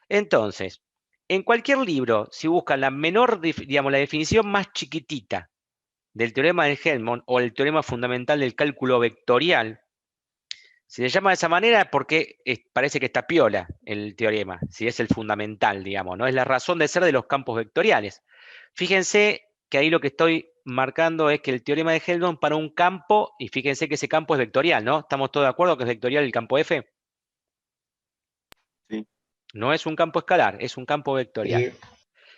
Entonces, en cualquier libro, si buscan la menor, digamos, la definición más chiquitita del teorema de Helmont o el teorema fundamental del cálculo vectorial, se le llama de esa manera porque parece que está piola el teorema, si es el fundamental, digamos, ¿no? Es la razón de ser de los campos vectoriales. Fíjense que ahí lo que estoy marcando es que el teorema de Helmont para un campo, y fíjense que ese campo es vectorial, ¿no? ¿Estamos todos de acuerdo que es vectorial el campo F? Sí. No es un campo escalar, es un campo vectorial. Sí.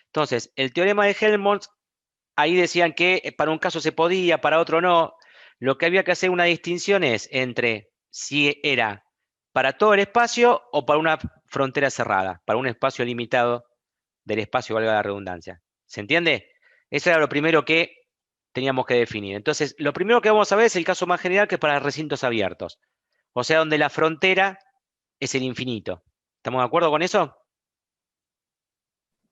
Entonces, el teorema de Helmont, ahí decían que para un caso se podía, para otro no. Lo que había que hacer una distinción es entre si era para todo el espacio o para una frontera cerrada, para un espacio limitado del espacio, valga la redundancia. ¿Se entiende? Eso era lo primero que teníamos que definir. Entonces, lo primero que vamos a ver es el caso más general, que es para recintos abiertos. O sea, donde la frontera es el infinito. ¿Estamos de acuerdo con eso?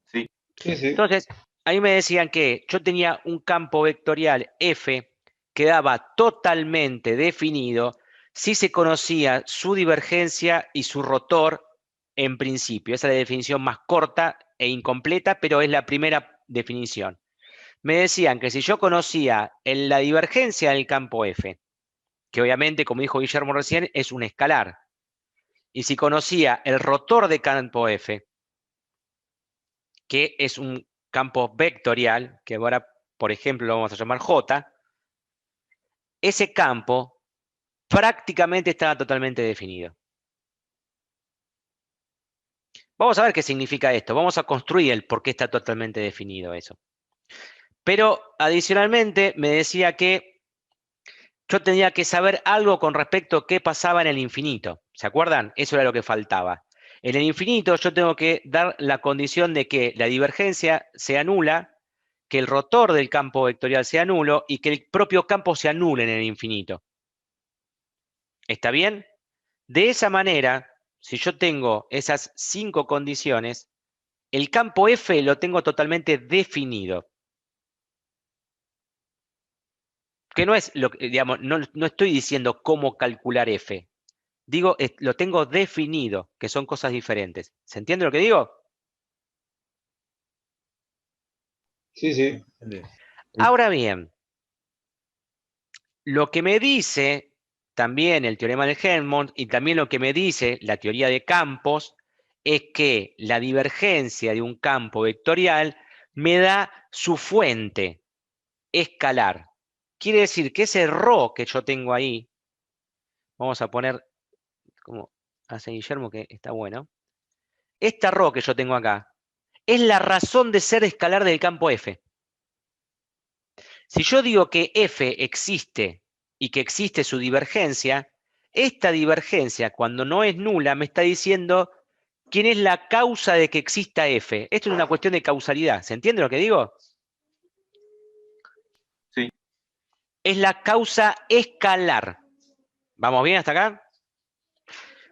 Sí. Sí, sí. Entonces, ahí me decían que yo tenía un campo vectorial F que daba totalmente definido si se conocía su divergencia y su rotor en principio. Esa es la definición más corta e incompleta, pero es la primera definición. Me decían que si yo conocía la divergencia del campo F, que obviamente, como dijo Guillermo recién, es un escalar, y si conocía el rotor de campo F, que es un campo vectorial, que ahora, por ejemplo, lo vamos a llamar J, ese campo prácticamente estaba totalmente definido. Vamos a ver qué significa esto. Vamos a construir el por qué está totalmente definido eso. Pero adicionalmente me decía que yo tenía que saber algo con respecto a qué pasaba en el infinito. ¿Se acuerdan? Eso era lo que faltaba. En el infinito yo tengo que dar la condición de que la divergencia sea nula, que el rotor del campo vectorial sea nulo y que el propio campo se anule en el infinito. ¿Está bien? De esa manera, si yo tengo esas 5 condiciones, el campo F lo tengo totalmente definido. Que no es lo que, digamos, no estoy diciendo cómo calcular F. Digo, lo tengo definido, que son cosas diferentes. ¿Se entiende lo que digo? Sí, sí. Ahora bien, lo que me dice también el teorema de Helmont y también lo que me dice la teoría de campos es que la divergencia de un campo vectorial me da su fuente escalar. Quiere decir que ese ρ que yo tengo ahí, vamos a poner como hace Guillermo, que está bueno, esta ρ que yo tengo acá es la razón de ser escalar del campo F. Si yo digo que F existe y que existe su divergencia, esta divergencia, cuando no es nula, me está diciendo quién es la causa de que exista F. Esto es una cuestión de causalidad. ¿Se entiende lo que digo? Sí. Es la causa escalar. ¿Vamos bien hasta acá?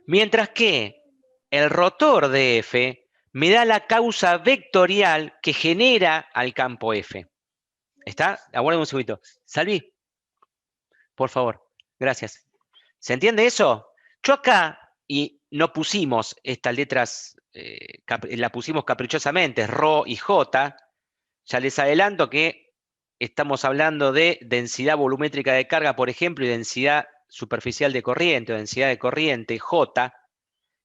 Mientras que el rotor de F me da la causa vectorial que genera al campo F. ¿Está? Aguarden un segundito. Salvi, por favor. Gracias. ¿Se entiende eso? Yo acá, y no pusimos estas letras, la pusimos caprichosamente, ρ y J. Ya les adelanto que estamos hablando de densidad volumétrica de carga, por ejemplo, y densidad superficial de corriente, o densidad de corriente, J,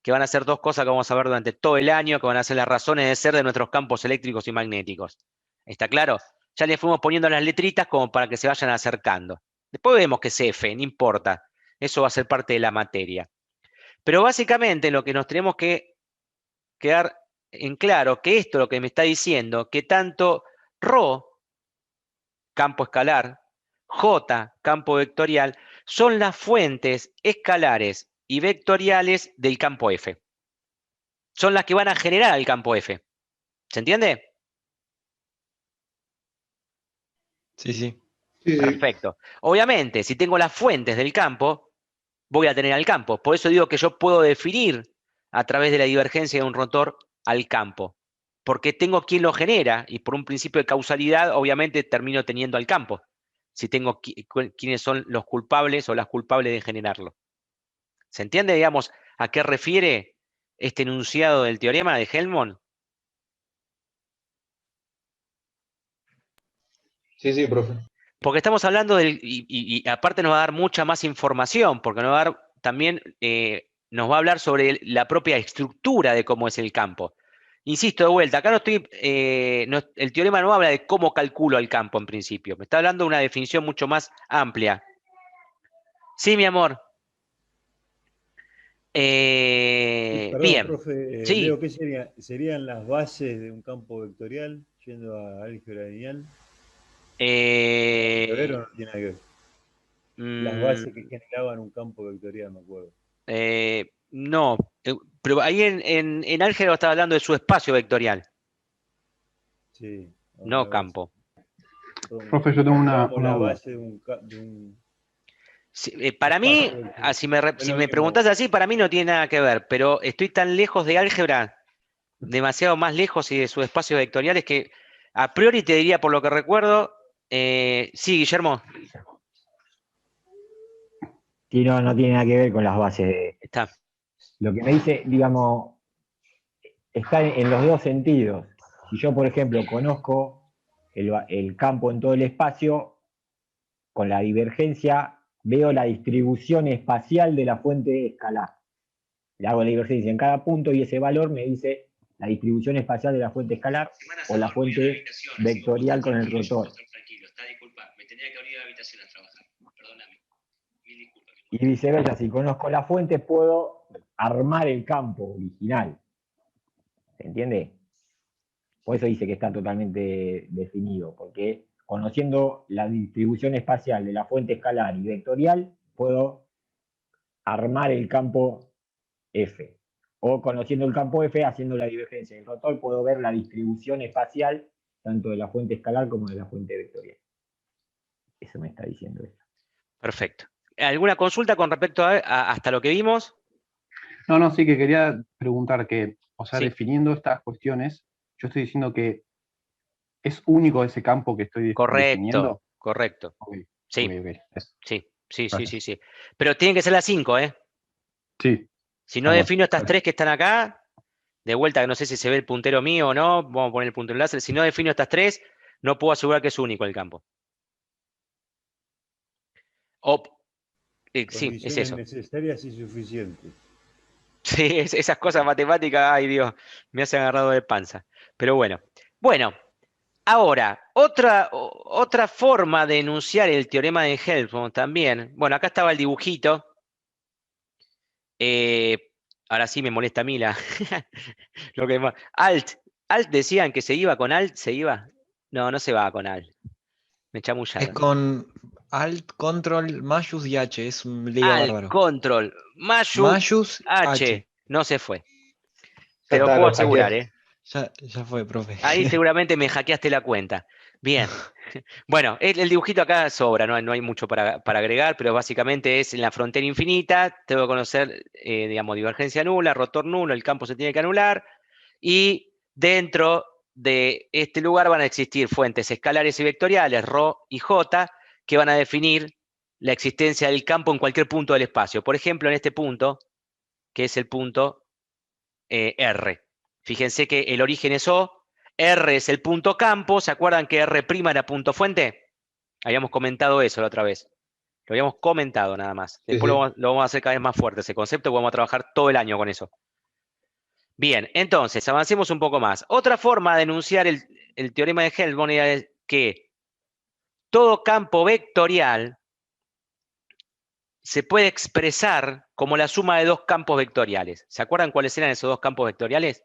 que van a ser dos cosas que vamos a ver durante todo el año, que van a ser las razones de ser de nuestros campos eléctricos y magnéticos. ¿Está claro? Ya le fuimos poniendo las letritas como para que se vayan acercando. Después vemos que es F, no importa. Eso va a ser parte de la materia. Pero básicamente lo que nos tenemos que quedar en claro, que esto lo que me está diciendo, que tanto ρ, campo escalar, J, campo vectorial, son las fuentes escalares y vectoriales del campo F. Son las que van a generar el campo F. ¿Se entiende? Sí, sí. Sí, sí. Perfecto. Obviamente, si tengo las fuentes del campo, voy a tener al campo. Por eso digo que yo puedo definir a través de la divergencia de un rotor al campo. Porque tengo quien lo genera y por un principio de causalidad, obviamente termino teniendo al campo. Si tengo quiénes son los culpables o las culpables de generarlo. ¿Se entiende, digamos, a qué refiere este enunciado del teorema de Helmont? Sí, sí, profe. Porque estamos hablando y aparte nos va a dar mucha más información, porque nos va a dar también, nos va a hablar sobre la propia estructura de cómo es el campo. Insisto, de vuelta, acá no estoy, el teorema no habla de cómo calculo el campo en principio, me está hablando de una definición mucho más amplia. Sí, mi amor. Perdón, Bien, profe, sí. Leo, ¿qué serían las bases de un campo vectorial yendo a álgebra lineal? ¿Tiene que ver o no tiene nada que ver? Las Mm, bases que generaban un campo vectorial, me acuerdo. no, pero ahí en álgebra estaba hablando de su espacio vectorial, Sí, no algo así. campo. Profe, yo tengo Calculábamos una la duda. base de un Sí, para mí, espacio vectorial. Es si lo me mismo. preguntás así, para mí no tiene nada que ver, pero estoy tan lejos de álgebra, demasiado más lejos y de sus espacios vectoriales que a priori te diría, por lo que recuerdo, sí, Guillermo, Sí, no, no tiene nada que ver con las bases. está. Lo que me dice, digamos, está en los dos sentidos. Si yo, por ejemplo, conozco el campo en todo el espacio, con la divergencia veo la distribución espacial de la fuente escalar. Le hago la divergencia en cada punto y ese valor me dice la distribución espacial de la fuente escalar o la fuente vectorial con el rotor. Y viceversa, si conozco la fuente puedo armar el campo original. ¿Se entiende? Por eso dice que está totalmente definido, porque conociendo la distribución espacial de la fuente escalar y vectorial, puedo armar el campo F. O conociendo el campo F, haciendo la divergencia del rotor, puedo ver la distribución espacial tanto de la fuente escalar como de la fuente vectorial. Eso me está diciendo esto. Perfecto. ¿Alguna consulta con respecto hasta lo que vimos? No, no, sí que quería preguntar que, o sea, Sí, definiendo estas cuestiones, yo estoy diciendo que es único ese campo que estoy correcto, definiendo. correcto. Ok, ok, Sí, ok. sí. Gracias. Sí. Pero tienen que ser las 5, ¿eh? Sí, Si no tal cual. defino estas 3 que están acá, de vuelta, que no sé si se ve el puntero mío o no, vamos a poner el puntero láser. Si no defino estas 3, no puedo asegurar que es único el campo. O, sí, es Condiciones eso. necesarias y suficientes. Sí, esas cosas matemáticas, ay Dios, me hacen agarrado de panza. Pero bueno. Bueno, ahora, otra forma de enunciar el teorema de Helmholtz también. Bueno, acá estaba el dibujito. Eh, ahora sí me molesta a mí lo que más. Alt decían que se iba con Alt, ¿se iba? No, no se va con Alt. Me Es chamullaron. con Alt, Control, Mayus y H. Es un lío Alt, bárbaro. Control, Mayu, Mayus, H. H. No se fue. Ya Te lo está, puedo lo asegurar, hackeé. ¿eh? Ya fue, profe. Ahí seguramente me hackeaste la cuenta. Bien. Bueno, el dibujito acá sobra, no hay mucho para agregar, pero básicamente es en la frontera infinita, tengo que conocer, digamos, divergencia nula, rotor nulo, el campo se tiene que anular, y dentro de este lugar van a existir fuentes escalares y vectoriales, ρ y j, que van a definir la existencia del campo en cualquier punto del espacio. Por ejemplo, en este punto, que es el punto R. Fíjense que el origen es O, R es el punto campo, ¿se acuerdan que R' era punto fuente? Habíamos comentado eso la otra vez. Lo habíamos comentado nada más. Sí, Después sí. lo vamos a hacer cada vez más fuerte ese concepto, vamos a trabajar todo el año con eso. Bien, entonces, avancemos un poco más. Otra forma de enunciar el teorema de Helmholtz es que todo campo vectorial se puede expresar como la suma de dos campos vectoriales. ¿Se acuerdan cuáles eran esos dos campos vectoriales?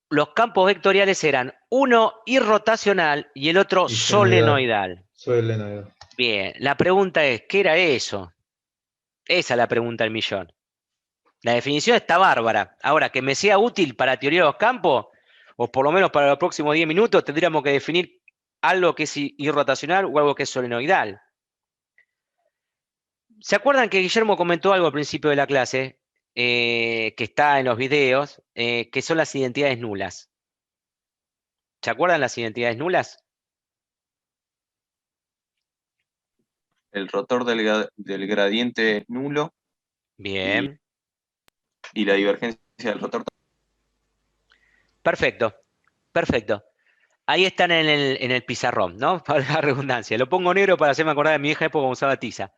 Los campos vectoriales eran uno irrotacional y el otro Y senoidal. solenoidal. Solenoidal. Bien, la pregunta es, ¿qué era eso? Esa es la pregunta del millón. La definición está bárbara. Ahora, que me sea útil para teoría de los campos, o por lo menos para los próximos 10 minutos, tendríamos que definir algo que es irrotacional o algo que es solenoidal. ¿Se acuerdan que Guillermo comentó algo al principio de la clase, que está en los videos, que son las identidades nulas? ¿Se acuerdan las identidades nulas? el rotor del gradiente es nulo. Bien. Y la divergencia del rotor. Perfecto, perfecto. Ahí están en el pizarrón, ¿no? Para la redundancia. Lo pongo negro para hacerme acordar de mi vieja época cuando usaba tiza.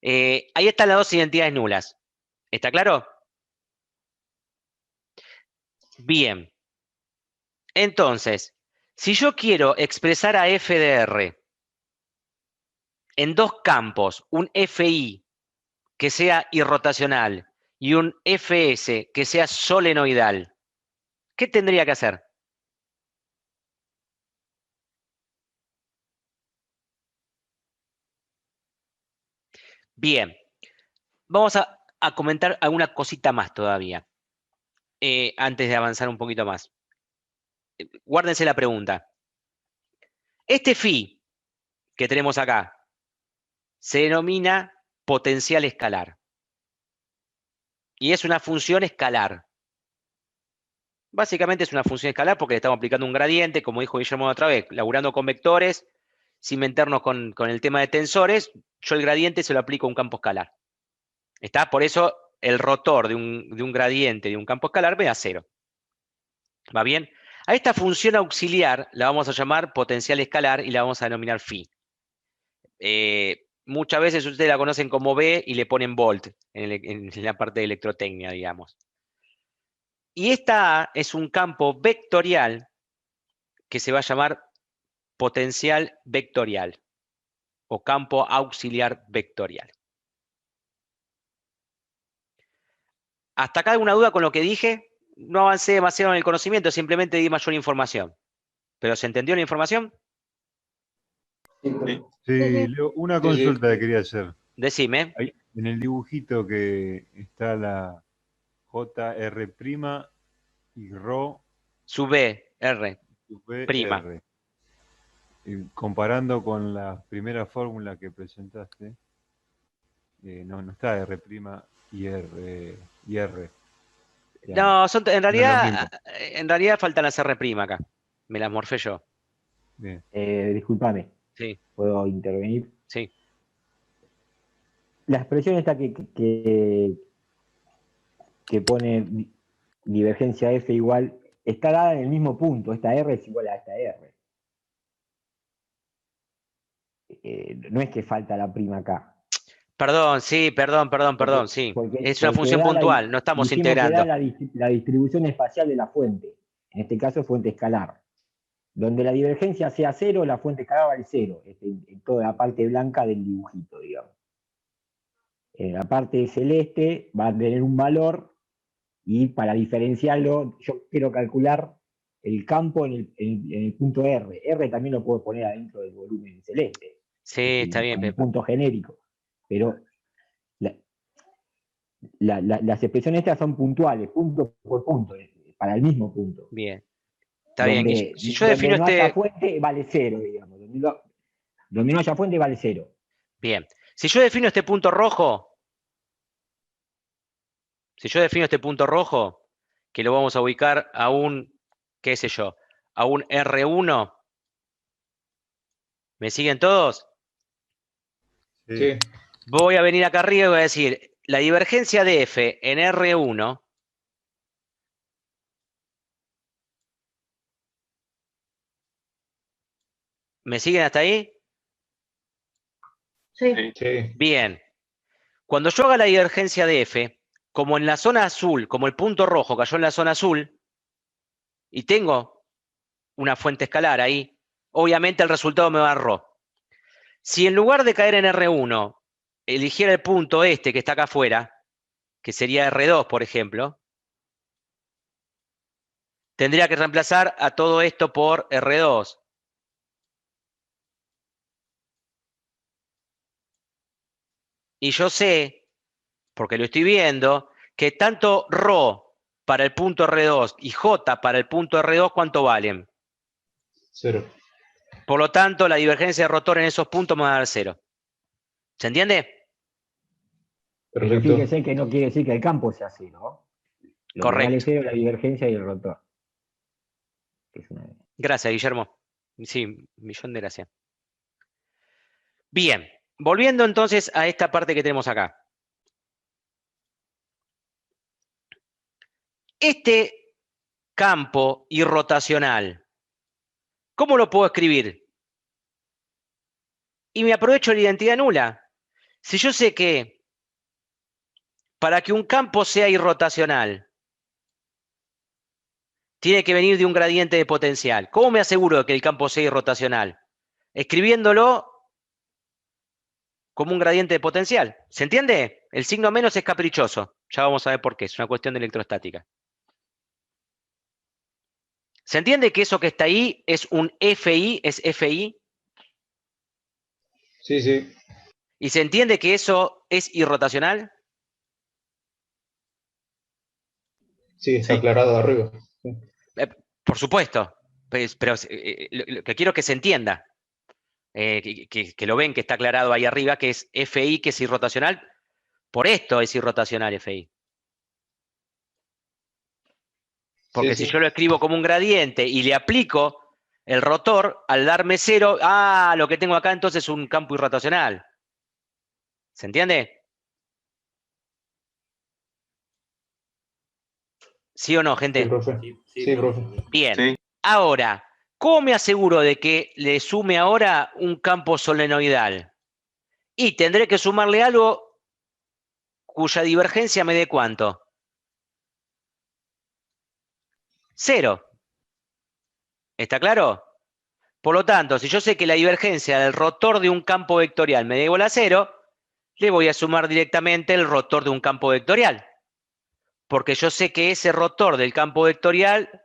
Ahí están las dos identidades nulas. ¿Está claro? Bien. Entonces, si yo quiero expresar a f de r en dos campos, un FI que sea irrotacional y un FS que sea solenoidal, ¿qué tendría que hacer? Bien, vamos a comentar alguna cosita más todavía, antes de avanzar un poquito más. Guárdense la pregunta. Este phi que tenemos acá se denomina potencial escalar. Y es una función escalar. Básicamente es una función escalar porque le estamos aplicando un gradiente, como dijo Guillermo otra vez, laburando con vectores, sin meternos con el tema de tensores, yo el gradiente se lo aplico a un campo escalar. ¿Está? Por eso el rotor de un gradiente de un campo escalar me da 0. ¿Va bien? A esta función auxiliar la vamos a llamar potencial escalar y la vamos a denominar phi. Muchas veces ustedes la conocen como B y le ponen volt en la parte de electrotecnia, digamos. Y esta A es un campo vectorial que se va a llamar potencial vectorial o campo auxiliar vectorial. ¿Hasta acá alguna duda con lo que dije? No avancé demasiado en el conocimiento, simplemente di mayor información. ¿Pero se entendió la información? Sí, Leo, una consulta que quería hacer. Decime. Ahí, en el dibujito que está la JR' y Rho Sub B, R, sub B, prima. R. Y comparando con la primera fórmula que presentaste, no está R' y R. No, son, No es lo mismo. en realidad faltan las R' acá. Me las morfé yo. Bien. Discúlpame. Sí, ¿Puedo intervenir? sí. La expresión esta que pone divergencia F igual, está dada en el mismo punto. Esta R es igual a esta R. No es que falta la prima acá. Perdón, sí, perdón, sí. Es una función da puntual, no estamos dijimos que integrando. da la distribución espacial de la fuente. En este caso, fuente escalar. Donde la divergencia sea 0, la fuente escalar vale 0. En toda la parte blanca del dibujito, digamos. En la parte celeste va a tener un valor y para diferenciarlo, yo quiero calcular el campo en el punto R. R también lo puedo poner adentro del volumen celeste. Sí, está bien, como Pepe. punto genérico. Pero las expresiones estas son puntuales, punto por punto, para el mismo punto. Bien. Está bien. Y si yo donde defino no haya fuente, vale 0, digamos. Donde no haya fuente, vale 0. Bien. Si yo defino este punto rojo, que lo vamos a ubicar a un, qué sé yo, a un R1, ¿me siguen todos? Sí. Voy a venir acá arriba y voy a decir, la divergencia de F en R1 ¿me siguen hasta ahí? Sí. Sí. Bien. Cuando yo haga la divergencia de F, como en la zona azul, como el punto rojo cayó en la zona azul, y tengo una fuente escalar ahí, obviamente el resultado me va a dar ρ. Si en lugar de caer en R1, eligiera el punto este que está acá afuera, que sería R2, por ejemplo, tendría que reemplazar a todo esto por R2. Y yo sé, porque lo estoy viendo, que tanto ρ para el punto R2 y J para el punto R2, ¿cuánto valen? 0. Por lo tanto, la divergencia de rotor en esos puntos me va a dar 0. ¿Se entiende? Pero Perfecto. fíjese que no quiere decir que el campo sea 0, ¿no? Lo que vale 0 es la divergencia y el rotor. Gracias, Guillermo. Sí, millón de gracias. Bien, volviendo entonces a esta parte que tenemos acá. Este campo irrotacional, ¿cómo lo puedo escribir? Y me aprovecho la identidad nula. Si yo sé que para que un campo sea irrotacional, tiene que venir de un gradiente de potencial. ¿Cómo me aseguro de que el campo sea irrotacional? Escribiéndolo como un gradiente de potencial. ¿Se entiende? El signo menos es caprichoso. Ya vamos a ver por qué. Es una cuestión de electrostática. ¿Se entiende que eso que está ahí es un FI? ¿Es FI? Sí, sí. ¿Y se entiende que eso es irrotacional? Sí, está Sí. aclarado arriba. Sí. Por supuesto. Pero lo que quiero es que se entienda. Que lo ven que está aclarado ahí arriba, que es FI, que es irrotacional. Por esto es irrotacional FI. Porque Sí, si sí. yo lo escribo como un gradiente y le aplico el rotor, al darme 0, lo que tengo acá entonces es un campo irrotacional. ¿Se entiende? ¿Sí o no, Sí, gente? profe. Sí, profe. Bien. Sí. Ahora, ¿cómo me aseguro de que le sume ahora un campo solenoidal? Y tendré que sumarle algo cuya divergencia me dé ¿cuánto? 0. ¿Está claro? Por lo tanto, si yo sé que la divergencia del rotor de un campo vectorial me da igual a 0, le voy a sumar directamente el rotor de un campo vectorial. Porque yo sé que ese rotor del campo vectorial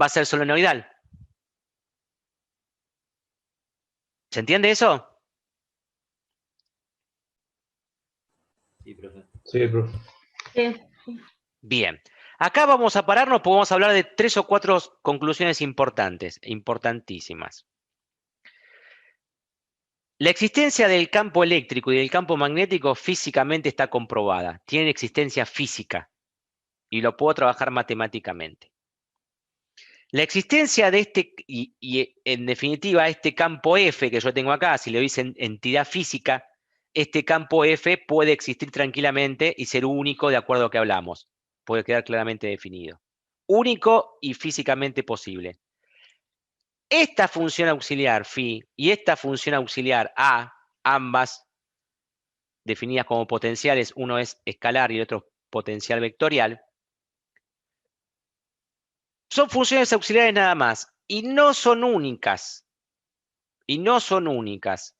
va a ser solenoidal. ¿Se entiende eso? Sí, profe. Bien. Acá vamos a pararnos, podemos hablar de 3 o 4 conclusiones importantes, importantísimas. La existencia del campo eléctrico y del campo magnético físicamente está comprobada. Tienen existencia física y lo puedo trabajar matemáticamente. La existencia de este, y en definitiva este campo F que yo tengo acá, si lo dicen entidad física, este campo F puede existir tranquilamente y ser único de acuerdo a lo que hablamos. Puede quedar claramente definido. Único y físicamente posible. Esta función auxiliar phi y esta función auxiliar A, ambas definidas como potenciales, uno es escalar y el otro potencial vectorial, son funciones auxiliares nada más y no son únicas. Y no son únicas.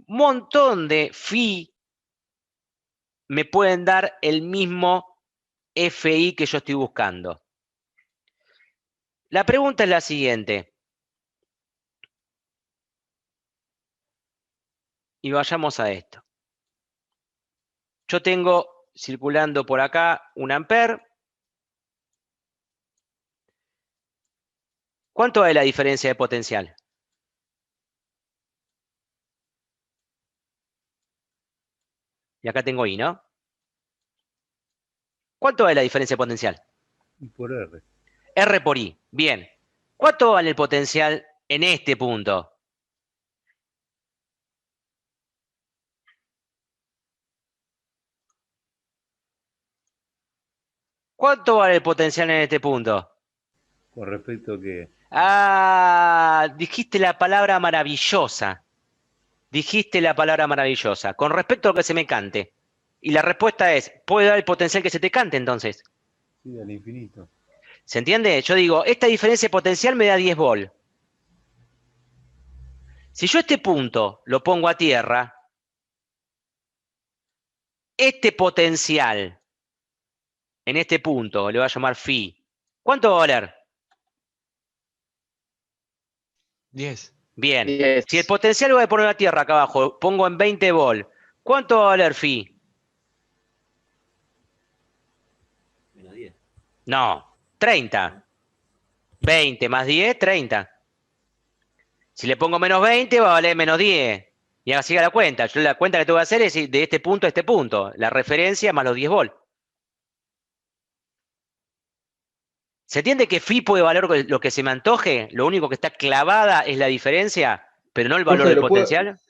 Un montón de phi me pueden dar el mismo FI que yo estoy buscando. La pregunta es la siguiente. Y vayamos a esto. Yo tengo circulando por acá un ampere. ¿Cuánto es la diferencia de potencial? Y acá tengo I, ¿no? ¿Cuánto es la diferencia de potencial? Y por R. R por I. Bien. ¿Cuánto vale el potencial en este punto? ¿Cuánto vale el potencial en este punto? Con respecto a que Dijiste la palabra maravillosa. Dijiste la palabra maravillosa. Con respecto a lo que se me cante. Y la respuesta es, ¿puede dar el potencial que se te cante entonces? sí, al infinito. ¿Se entiende? Yo digo, esta diferencia de potencial me da 10 volt. Si yo este punto lo pongo a tierra, este potencial en este punto, le voy a llamar phi, ¿cuánto va a valer? 10. Bien. 10. Si el potencial lo voy a poner a tierra acá abajo, pongo en 20 volt, ¿cuánto va a valer phi? No, 30. 20 más 10, 30. Si le pongo menos 20, va a valer menos 10. Y así siga la cuenta. Yo la cuenta que tengo que hacer es de este punto a este punto. La referencia más los 10 volt. ¿Se entiende que phi puede valer lo que se me antoje? Lo único que está clavada es la diferencia. pero no el valor Profe, del potencial.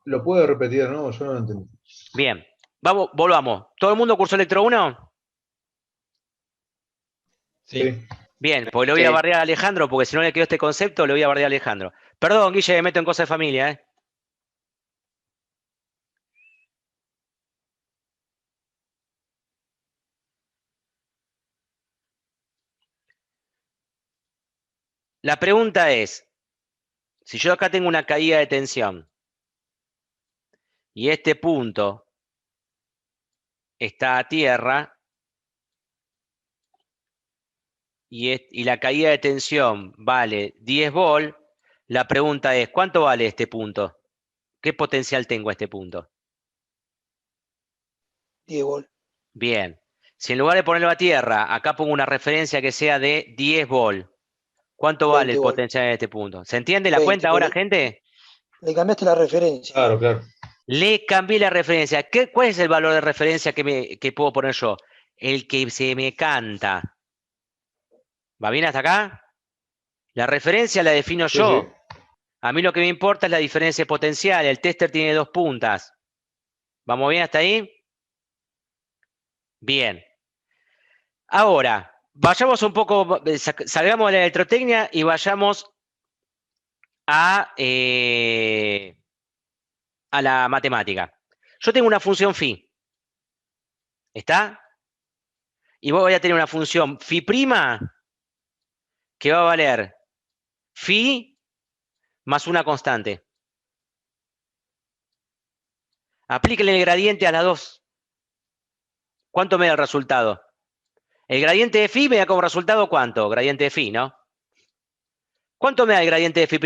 ¿Lo puede repetir? No, yo no lo entendí. Bien, vamos, volvamos. ¿Todo el mundo cursó Electro 1? Sí. Bien, pues le voy a bardear a Alejandro, porque si no le quedó este concepto, le voy a bardear a Alejandro. Perdón, Guille, me meto en cosas de familia, ¿eh? La pregunta es, si yo acá tengo una caída de tensión y este punto está a tierra y la caída de tensión vale 10 volt, la pregunta es, ¿cuánto vale este punto? ¿Qué potencial tengo a este punto? 10 volt. Bien. Si en lugar de ponerlo a tierra, acá pongo una referencia que sea de 10 volt, ¿cuánto vale 20 el volt. potencial de este punto? ¿Se entiende la 20, cuenta ahora, pero gente? le cambiaste la referencia. Claro, claro. Le cambié la referencia. ¿Cuál es el valor de referencia que puedo poner yo? El que se me canta. ¿Va bien hasta acá? La referencia la defino Sí, yo. sí. A mí lo que me importa es la diferencia potencial. El tester tiene 2 puntas. ¿Vamos bien hasta ahí? Bien. Ahora, vayamos un poco, salgamos de la electrotecnia y vayamos a la matemática. Yo tengo una función phi. ¿Está? Y voy a tener una función phi' que va a valer phi más una constante. Aplíquenle el gradiente a las dos. ¿Cuánto me da el resultado? El gradiente de phi me da como resultado ¿cuánto? Gradiente de phi, ¿no? ¿Cuánto me da el gradiente de phi'?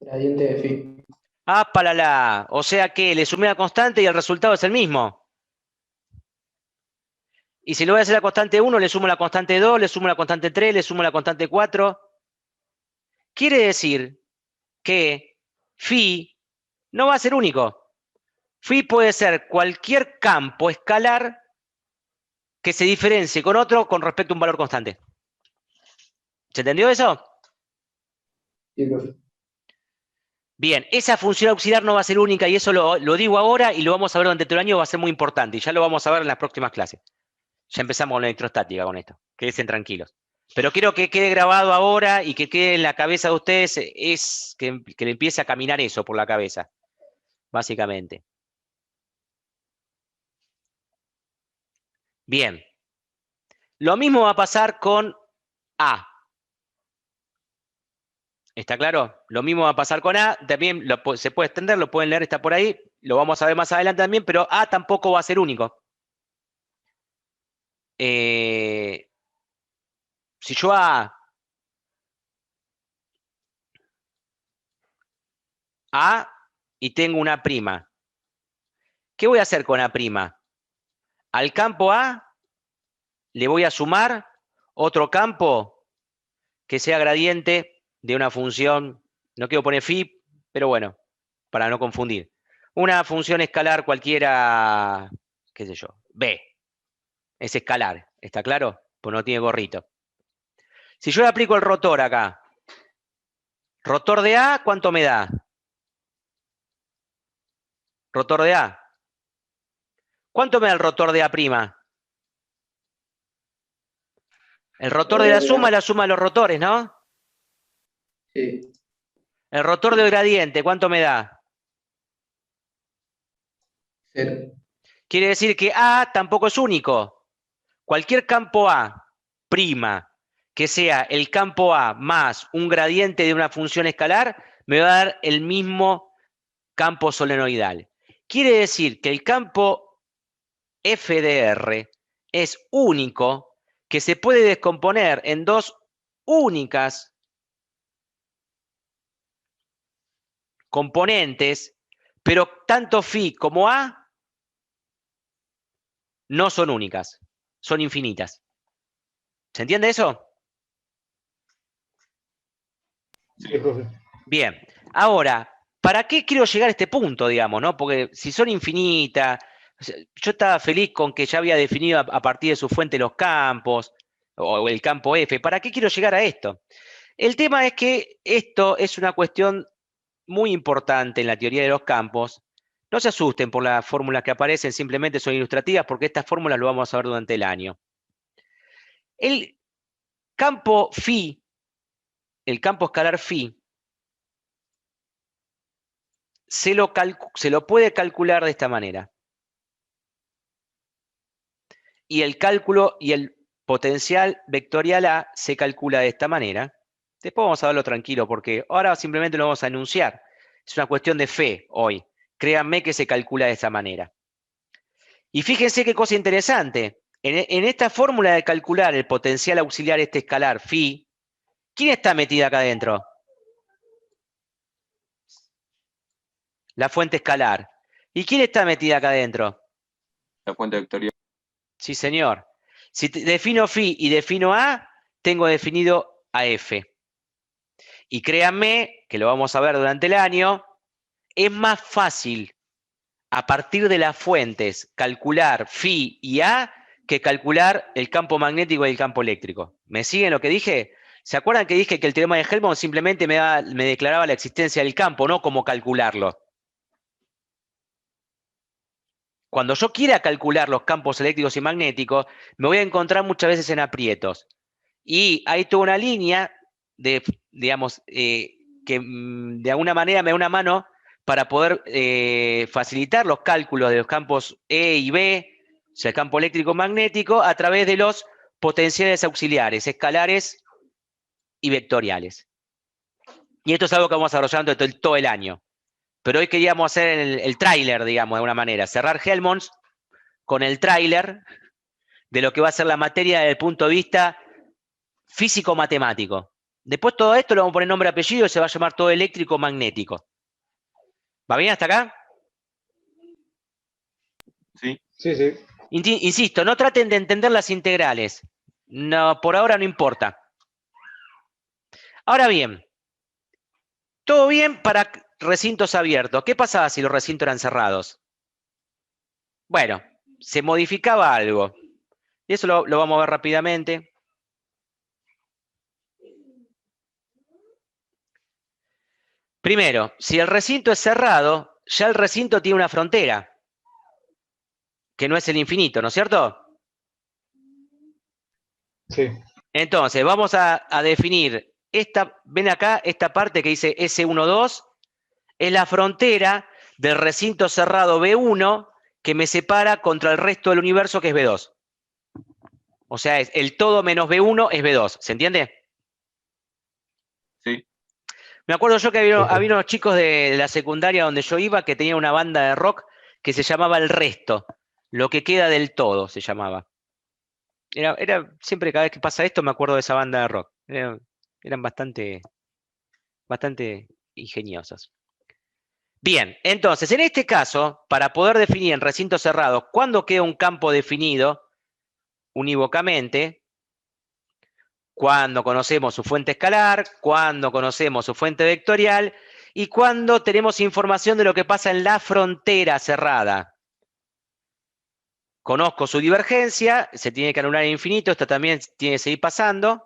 Gradiente de phi. Ah, palala. O sea que le sumé la constante y el resultado es el mismo. Y si le voy a hacer la constante 1, le sumo la constante 2, le sumo la constante 3, le sumo la constante 4. Quiere decir que phi no va a ser único. Phi puede ser cualquier campo escalar que se diferencie con otro con respecto a un valor constante. ¿Se entendió eso? Sí, profe. Bien, esa función auxiliar no va a ser única y eso lo digo ahora y lo vamos a ver durante todo el año, va a ser muy importante y ya lo vamos a ver en las próximas clases. Ya empezamos con la electrostática con esto, quédense tranquilos. Pero quiero que quede grabado ahora y que quede en la cabeza de ustedes, es que le empiece a caminar eso por la cabeza, básicamente. Bien. Lo mismo va a pasar con A. ¿Está claro? Lo mismo va a pasar con A, también se puede extender, lo pueden leer, está por ahí, lo vamos a ver más adelante también, pero A tampoco va a ser único. Si yo A y tengo una prima, ¿qué voy a hacer con A'? Al campo A le voy a sumar otro campo que sea gradiente de una función, no quiero poner phi, pero bueno, para no confundir. Una función escalar cualquiera, qué sé yo, B. Es escalar, ¿está claro? Pues no tiene gorrito. Si yo le aplico el rotor acá, rotor de A, ¿cuánto me da? Rotor de A. ¿Cuánto me da el rotor de A'? El rotor de la suma es la suma de los rotores, ¿no? Sí. El rotor del gradiente, ¿cuánto me da? 0. Quiere decir que A tampoco es único. Cualquier campo A', que sea el campo A más un gradiente de una función escalar, me va a dar el mismo campo solenoidal. Quiere decir que el campo f de R es único, que se puede descomponer en dos únicas componentes, pero tanto phi como A no son únicas, son infinitas. ¿Se entiende eso? Sí, profe. Bien. Ahora, ¿para qué quiero llegar a este punto, digamos, no? Porque si son infinitas, yo estaba feliz con que ya había definido a partir de su fuente los campos, o el campo F. ¿Para qué quiero llegar a esto? El tema es que esto es una cuestión muy importante en la teoría de los campos. No se asusten por las fórmulas que aparecen, simplemente son ilustrativas porque estas fórmulas lo vamos a ver durante el año. El campo phi, el campo escalar phi, se lo puede calcular de esta manera. Y el cálculo y el potencial vectorial A se calcula de esta manera. Después vamos a verlo tranquilo porque ahora simplemente lo vamos a enunciar. Es una cuestión de fe hoy. Créanme que se calcula de esta manera. Y fíjense qué cosa interesante. En esta fórmula de calcular el potencial auxiliar escalar phi, ¿quién está metida acá adentro? La fuente escalar. ¿Y quién está metida acá adentro? La fuente vectorial. Sí, señor. Si defino phi y defino A, tengo definido a F. Y créanme, que lo vamos a ver durante el año, es más fácil a partir de las fuentes calcular phi y A que calcular el campo magnético y el campo eléctrico. ¿Me siguen lo que dije? ¿Se acuerdan que dije que el teorema de Helmholtz simplemente me declaraba la existencia del campo, no cómo calcularlo? Cuando yo quiera calcular los campos eléctricos y magnéticos, me voy a encontrar muchas veces en aprietos. Y hay toda una línea de, digamos, que de alguna manera me da una mano para poder facilitar los cálculos de los campos E y B, o sea, el campo eléctrico magnético, a través de los potenciales auxiliares, escalares y vectoriales. Y esto es algo que vamos a desarrollar durante todo el año. Pero hoy queríamos hacer el tráiler, digamos, de alguna manera. Cerrar Helmholtz con el tráiler de lo que va a ser la materia desde el punto de vista físico-matemático. Después todo esto le vamos a poner nombre y apellido y se va a llamar todo eléctrico-magnético. ¿Va bien hasta acá? Sí. Sí, sí. Insisto, no traten de entender las integrales. No, por ahora no importa. Ahora bien, todo bien para recintos abiertos. ¿Qué pasaba si los recintos eran cerrados? Bueno, se modificaba algo. Y eso lo vamos a ver rápidamente. Primero, si el recinto es cerrado, ya el recinto tiene una frontera, que no es el infinito, ¿no es cierto? Sí. Entonces, vamos a definir esta, ven acá, esta parte que dice S12, es la frontera del recinto cerrado B1 que me separa contra el resto del universo, que es B2. O sea, es el todo menos B1 es B2, ¿se entiende? Sí. Me acuerdo yo que había unos chicos de la secundaria donde yo iba que tenían una banda de rock que se llamaba El Resto, lo que queda del todo se llamaba. Era siempre cada vez que pasa esto me acuerdo de esa banda de rock. Eran bastante ingeniosos. Bien, entonces, en este caso, para poder definir en recintos cerrados cuándo queda un campo definido unívocamente, cuando conocemos su fuente escalar, cuando conocemos su fuente vectorial y cuando tenemos información de lo que pasa en la frontera cerrada. Conozco su divergencia, se tiene que anular el infinito, esto también tiene que seguir pasando,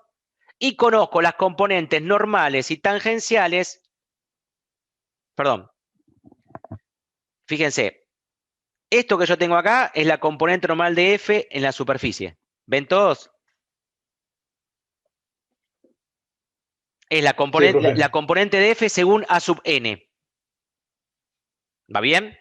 y conozco las componentes normales y tangenciales, perdón, fíjense, esto que yo tengo acá es la componente normal de F en la superficie. ¿Ven todos? Es la componente de F según A sub n. ¿Va bien?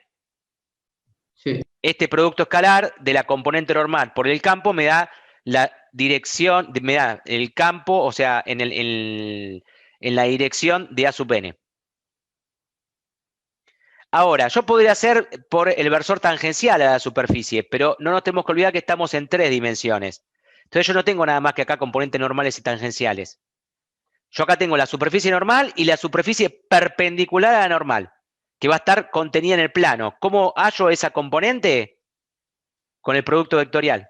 Sí. Este producto escalar de la componente normal por el campo me da la dirección, me da el campo, o sea, en la dirección de A sub n. Ahora, yo podría hacer por el versor tangencial a la superficie, pero no nos tenemos que olvidar que estamos en 3 dimensiones. Entonces yo no tengo nada más que acá componentes normales y tangenciales. Yo acá tengo la superficie normal y la superficie perpendicular a la normal, que va a estar contenida en el plano. ¿Cómo hallo esa componente? Con el producto vectorial,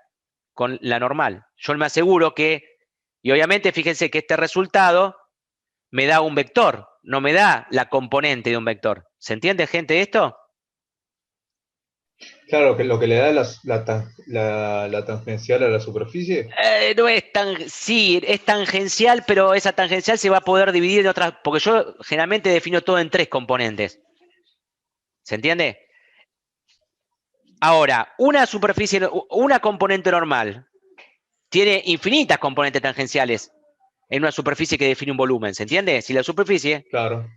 con la normal. Yo me aseguro que, y obviamente fíjense que este resultado me da un vector, no me da la componente de un vector. ¿Se entiende, gente, esto? Claro, que lo que le da la tangencial a la superficie. No es tan, sí, es tangencial, pero esa tangencial se va a poder dividir en otras, porque yo generalmente defino todo en 3 componentes. ¿Se entiende? Ahora, una superficie, una componente normal, tiene infinitas componentes tangenciales en una superficie que define un volumen, ¿se entiende? Si la superficie, Claro.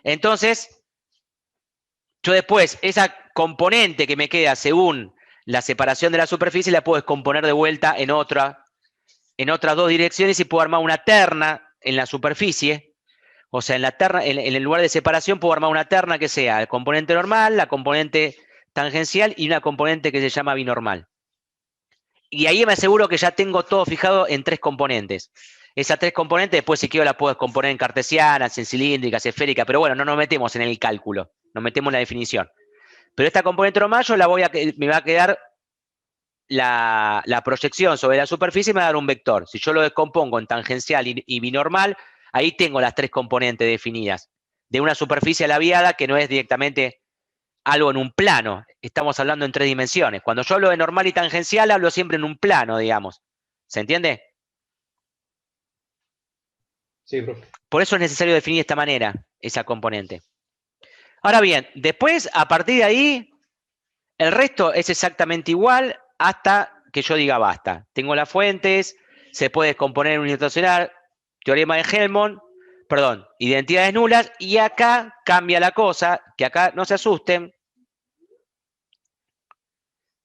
entonces, yo después, esa componente que me queda según la separación de la superficie, la puedo descomponer de vuelta en otras 2 direcciones y puedo armar una terna en la superficie. O sea, en la terna, en el lugar de separación puedo armar una terna que sea el componente normal, la componente tangencial y una componente que se llama binormal. Y ahí me aseguro que ya tengo todo fijado en 3 componentes. Esas 3 componentes después si quiero las puedo componer en cartesianas, en cilíndricas, esféricas, pero bueno, no nos metemos en el cálculo, nos metemos en la definición. Pero esta componente normal yo me va a quedar la proyección sobre la superficie y me va a dar un vector. Si yo lo descompongo en tangencial y binormal, ahí tengo las 3 componentes definidas. De una superficie labiada que no es directamente algo en un plano, estamos hablando en 3 dimensiones. Cuando yo hablo de normal y tangencial, hablo siempre en un plano, digamos. ¿Se entiende? Sí, profe. Por eso es necesario definir de esta manera esa componente. Ahora bien, después, a partir de ahí, el resto es exactamente igual hasta que yo diga basta. Tengo las fuentes, se puede descomponer en unidireccional, teorema de Helmont, perdón, identidades nulas, y acá cambia la cosa, que acá no se asusten,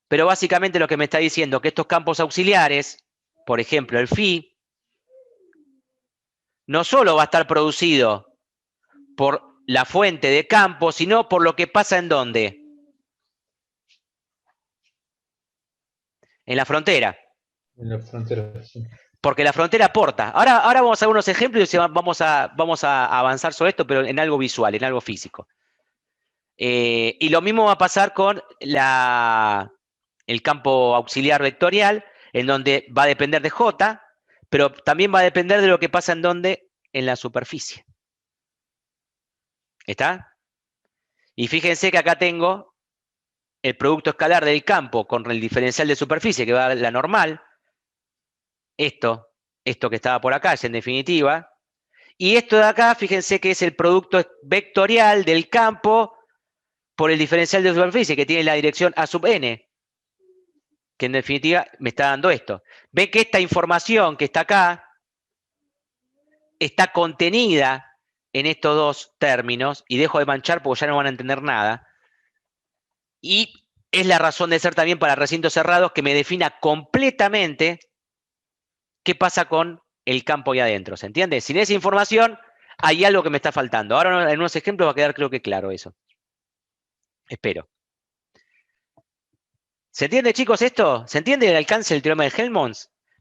pero básicamente lo que me está diciendo que estos campos auxiliares, por ejemplo el phi, no solo va a estar producido por la fuente de campo, sino por lo que pasa en ¿dónde? En la frontera. En la frontera, sí. Porque la frontera aporta. Ahora vamos a ver unos ejemplos y vamos a avanzar sobre esto, pero en algo visual, en algo físico. Y lo mismo va a pasar con el campo auxiliar vectorial, en donde va a depender de J, pero también va a depender de lo que pasa en la superficie. ¿Está? Y fíjense que acá tengo el producto escalar del campo con el diferencial de superficie, que va a la normal. Esto que estaba por acá es en definitiva. Y esto de acá, fíjense que es el producto vectorial del campo por el diferencial de superficie, que tiene la dirección A sub n, que en definitiva me está dando esto. Ven que esta información que está acá está contenida en estos 2 términos, y dejo de manchar porque ya no van a entender nada. Y es la razón de ser también para recintos cerrados que me defina completamente qué pasa con el campo ahí adentro, ¿se entiende? Sin esa información hay algo que me está faltando. Ahora en unos ejemplos va a quedar creo que claro eso. Espero. ¿Se entiende, chicos, esto? ¿Se entiende el alcance del teorema de Helmont?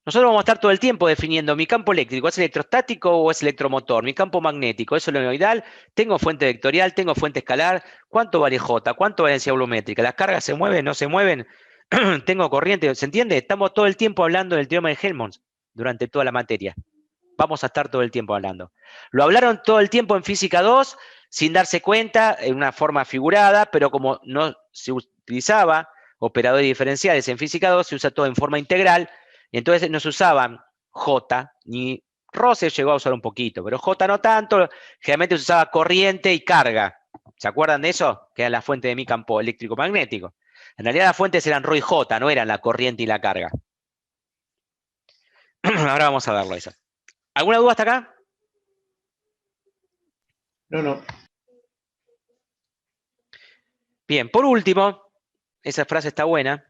Nosotros vamos a estar todo el tiempo definiendo mi campo eléctrico, ¿es electrostático o es electromotor? Mi campo magnético, ¿es solenoidal? ¿Tengo fuente vectorial? ¿Tengo fuente escalar? ¿Cuánto vale J? ¿Cuánto valencia volumétrica? ¿Las cargas se mueven? ¿No se mueven? ¿Tengo corriente? ¿Se entiende? Estamos todo el tiempo hablando del teorema de Helmont durante toda la materia. Vamos a estar todo el tiempo hablando. Lo hablaron todo el tiempo en Física 2, sin darse cuenta, en una forma figurada, pero como no se utilizaba operadores diferenciales en Física 2, se usa todo en forma integral, y entonces no se usaban J, ni Rose llegó a usar un poquito, pero J no tanto, generalmente se usaba corriente y carga. ¿Se acuerdan de eso? Que era la fuente de mi campo eléctrico magnético. En realidad las fuentes eran Rho y J, no eran la corriente y la carga. Ahora vamos a verlo eso. ¿Alguna duda hasta acá? No. Bien, por último, esa frase está buena.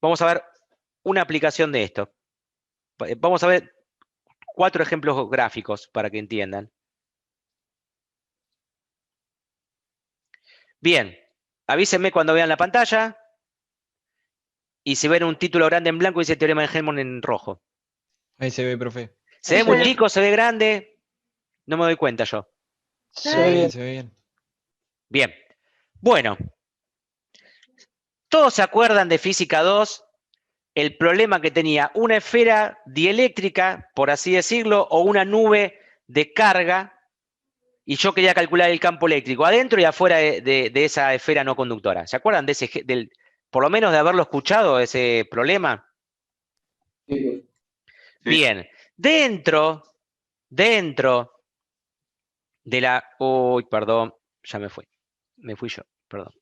Vamos a ver una aplicación de esto. Vamos a ver 4 ejemplos gráficos para que entiendan. Bien, avísenme cuando vean la pantalla. Y si ven un título grande en blanco, dice teorema de Helmont en rojo. Ahí se ve, profe. ¿Se ve muy chico? ¿Se ve grande? No me doy cuenta yo. Se ve bien. Se ve bien. Bien. Bueno. ¿Todos se acuerdan de Física 2? El problema que tenía una esfera dieléctrica, por así decirlo, o una nube de carga Y yo quería calcular el campo eléctrico adentro y afuera de esa esfera no conductora. ¿Se acuerdan de ese, por lo menos de haberlo escuchado, ese problema? Sí. Bien. Dentro de la... Uy, perdón, ya me fui. Me fui yo, perdón.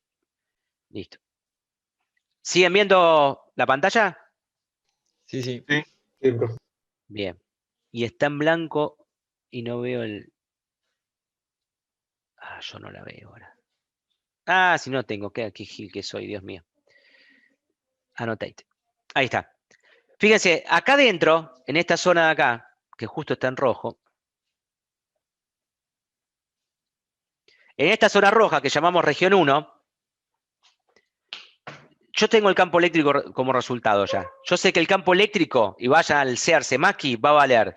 Listo. ¿Siguen viendo la pantalla? Sí, sí. Sí, profe. Bien. Y está en blanco y no veo el... Ah, yo no la veo ahora. Ah, si no tengo. Qué gil que soy, Dios mío. Annotate. Ahí está. Fíjense, acá adentro, en esta zona de acá, que justo está en rojo, en esta zona roja que llamamos región 1, yo tengo el campo eléctrico como resultado ya. Yo sé que el campo eléctrico, y vaya al CEARSE Maki, va a valer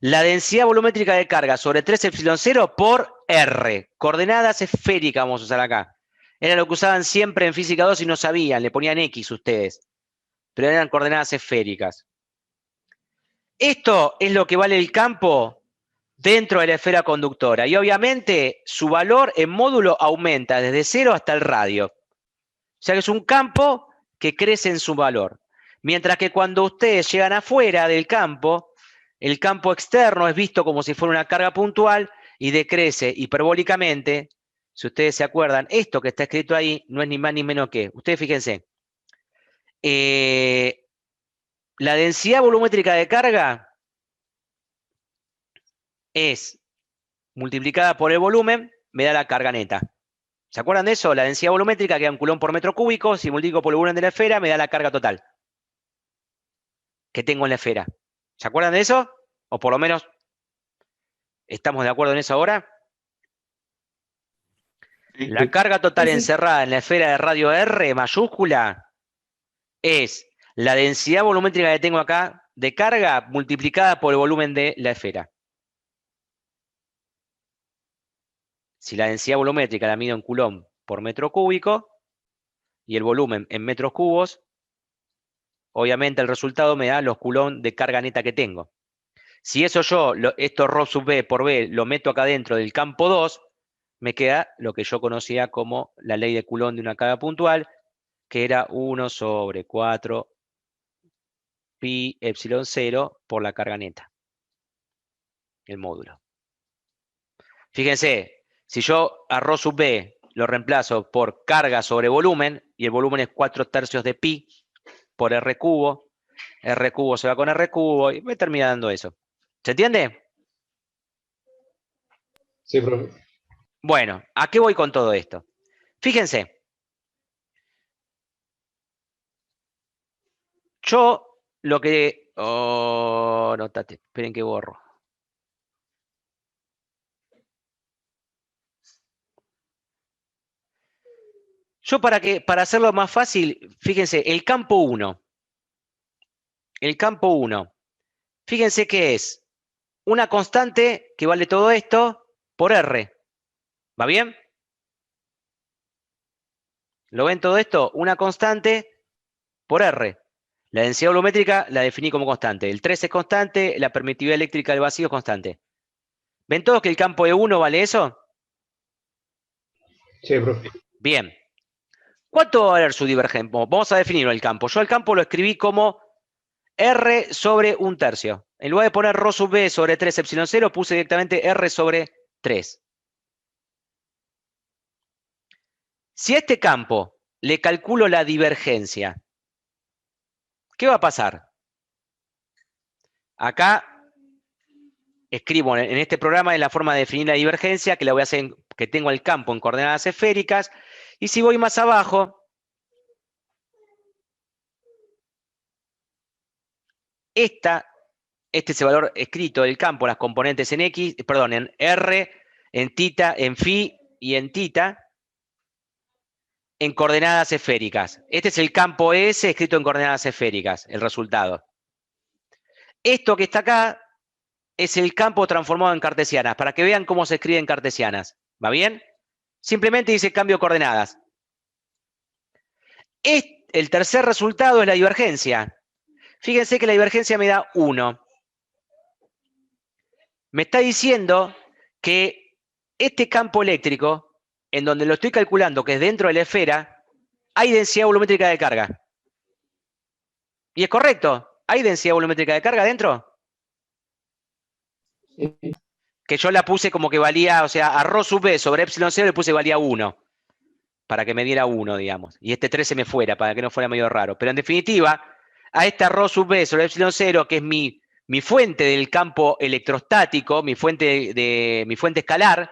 la densidad volumétrica de carga sobre 3 epsilon 0 por R. Coordenadas esféricas vamos a usar acá. Era lo que usaban siempre en física 2 y no sabían, le ponían X ustedes. Pero eran coordenadas esféricas. Esto es lo que vale el campo dentro de la esfera conductora. Y obviamente su valor en módulo aumenta desde 0 hasta el radio. O sea que es un campo que crece en su valor. Mientras que cuando ustedes llegan afuera del campo, el campo externo es visto como si fuera una carga puntual y decrece hiperbólicamente. Si ustedes se acuerdan, esto que está escrito ahí no es ni más ni menos que, ustedes fíjense, la densidad volumétrica de carga es multiplicada por el volumen, me da la carga neta. ¿Se acuerdan de eso? La densidad volumétrica queda en coulomb por metro cúbico, si multiplico por el volumen de la esfera, me da la carga total que tengo en la esfera. ¿Se acuerdan de eso? O por lo menos, ¿estamos de acuerdo en eso ahora? Sí. La carga total encerrada en la esfera de radio R mayúscula es la densidad volumétrica que tengo acá de carga multiplicada por el volumen de la esfera. Si la densidad volumétrica la mido en coulomb por metro cúbico y el volumen en metros cubos, obviamente el resultado me da los coulomb de carga neta que tengo. Si eso esto ρ sub B por B, lo meto acá dentro del campo 2, me queda lo que yo conocía como la ley de Coulomb de una carga puntual, que era 1 sobre 4 pi epsilon 0 por la carga neta, el módulo. Fíjense, si yo a ρ sub B lo reemplazo por carga sobre volumen, y el volumen es 4/3 de pi por R cubo se va con R cubo, y me termina dando eso. ¿Se entiende? Sí, profe. Bueno, ¿a qué voy con todo esto? Fíjense. Yo lo que... Oh, notate, esperen que borro. Yo para hacerlo más fácil, fíjense, el campo 1. El campo 1. Fíjense que es una constante que vale todo esto por R. ¿Va bien? ¿Lo ven todo esto? Una constante por R. La densidad volumétrica la definí como constante. El 3 es constante, la permitividad eléctrica del vacío es constante. ¿Ven todos que el campo de 1 vale eso? Sí, profe. Bien. ¿Cuánto va a valer su divergencia? Vamos a definirlo el campo. Yo el campo lo escribí como R sobre 1/3. En lugar de poner ρ sub B sobre 3 epsilon 0, puse directamente R sobre 3. Si a este campo le calculo la divergencia, ¿qué va a pasar? Acá escribo en este programa en la forma de definir la divergencia, que la voy a hacer, que tengo el campo en coordenadas esféricas, y si voy más abajo, este es el valor escrito del campo, las componentes en X, perdón, en R, en tita, en phi y en tita, en coordenadas esféricas. Este es el campo S escrito en coordenadas esféricas, el resultado. Esto que está acá es el campo transformado en cartesianas, para que vean cómo se escribe en cartesianas. ¿Va bien? Simplemente dice cambio de coordenadas. El tercer resultado es la divergencia. Fíjense que la divergencia me da 1. Me está diciendo que este campo eléctrico, en donde lo estoy calculando, que es dentro de la esfera, hay densidad volumétrica de carga. Y es correcto, ¿hay densidad volumétrica de carga dentro? Sí. Que yo la puse como que valía, o sea, a ρ sub b sobre epsilon 0 le puse que valía 1, para que me diera 1, digamos. Y este 3 se me fuera, para que no fuera medio raro. Pero en definitiva, a esta ρ sub b sobre epsilon 0, que es mi fuente del campo electrostático, mi fuente escalar,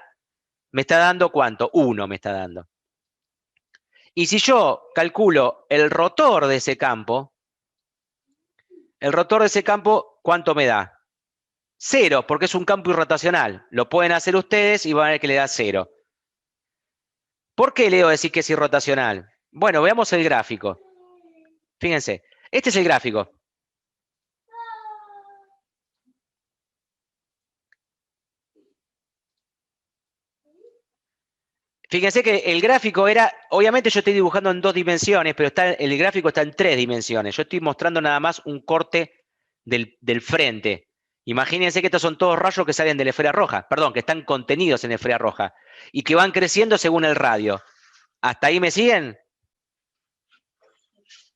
me está dando ¿cuánto? 1 me está dando. Y si yo calculo el rotor de ese campo, ¿cuánto me da? 0, porque es un campo irrotacional. Lo pueden hacer ustedes y van a ver que le da 0. ¿Por qué le debo decir que es irrotacional? Bueno, veamos el gráfico. Fíjense, este es el gráfico. Fíjense que el gráfico era, obviamente yo estoy dibujando en 2 dimensiones, pero el gráfico está en 3 dimensiones. Yo estoy mostrando nada más un corte del frente. Imagínense que estos son todos rayos que salen de la esfera roja, perdón, que están contenidos en la esfera roja y que van creciendo según el radio. ¿Hasta ahí me siguen?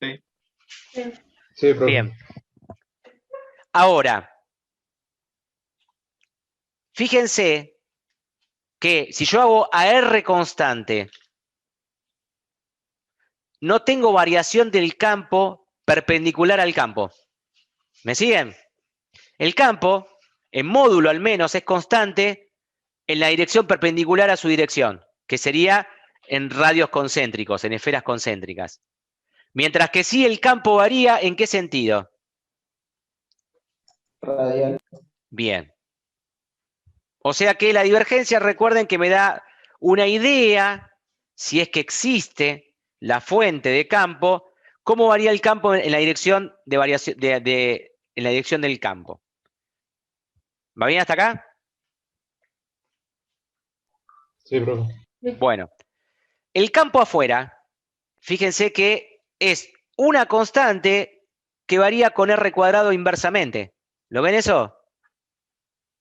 Sí. Sí, profe. Bien. Ahora, fíjense que si yo hago a R constante, no tengo variación del campo perpendicular al campo. ¿Me siguen? El campo, en módulo al menos, es constante en la dirección perpendicular a su dirección, que sería en radios concéntricos, en esferas concéntricas. Mientras que sí el campo varía, ¿en qué sentido? Radial. Bien. O sea que la divergencia, recuerden que me da una idea, si es que existe la fuente de campo, cómo varía el campo en la dirección de variación en la dirección del campo. ¿Va bien hasta acá? Sí, profe. Bueno, el campo afuera, fíjense que es una constante que varía con R cuadrado inversamente. ¿Lo ven eso?